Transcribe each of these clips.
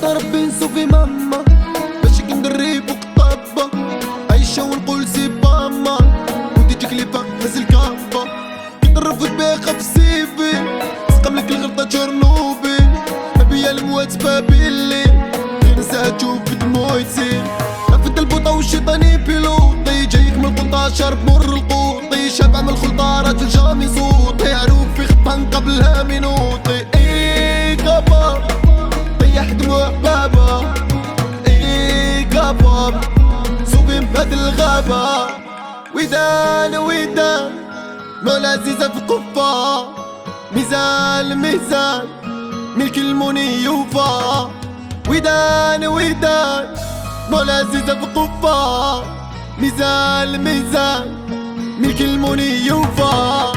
ربي نصوفي ماما باش كندرب وقطابة عايشة ونقول سي باما ودي تجيك لي هز الكابة كنرفض باقة في سيفي سقملك الغلطة تشرنوبل نبيا الموات بابيلي غير نساها تشوف دموع يسيل رفد البوطة والشيطاني بيلوطي جايك من القنطة شارب مر القوطي شابع من الخلطة راجل جامي صوتي عروف في خطان قبلها منوطي اي كابا طيح دموع بابا اي كابا صوبي بهاد الغابة ودان ودان مولا عزيزة في قفة ميزان ميزان ملك المني يوفى ودان ودان مولا عزيزة في قفة ميزان ميزان ملك المني يوفى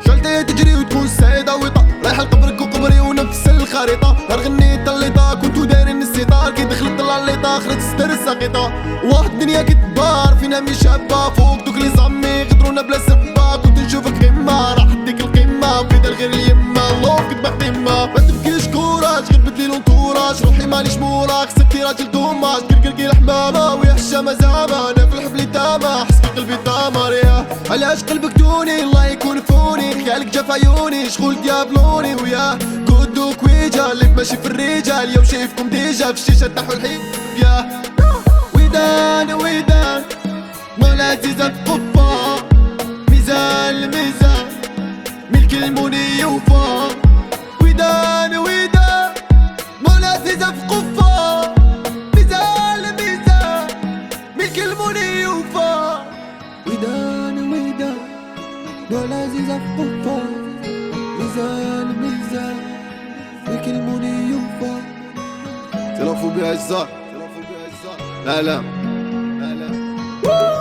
شالتي تجري وتكون سعيدة وطا رايحة لقبرك وقبري ونفس الخريطة نهار غنيت الليطة كنتو دايرين السيطار كي دخلت طلع الليطة خرجت ستر الساقيطة واحد الدنيا كتبار فينا مي شابة فوق دوك لي زامي غدرونا بلا سبة كنت نشوفك غيما راح ديك القمة وفيدا الغير اليما الله كتبع قمة ما تبكيش كوراج غير بدلي لونطوراج روحي مانيش موراك سبتي راجل دوماج كركركي الحمامة ويا الشامة زعما انا في الحفل تاما حس في قلبي دامر يا علاش قلبك دوني الله يكون فوني خيالك جا في عيوني شغل ديابلوني ويا كودو كويجا اللي ماشي في الرجال يوم شايفكم ديجا في الشيشة تحو الحين يا ودان ودان مولا عزيزة قفة ميزان الميزان ملك المني يوفى ودان ودان مولا عزيزة في قفة ميزان الميزان ملك المني يوفى ودان ودان مولا عزيزة في قفة ميزان ميزان ملك المني يوفى تلافو بعزة لا لا لا لا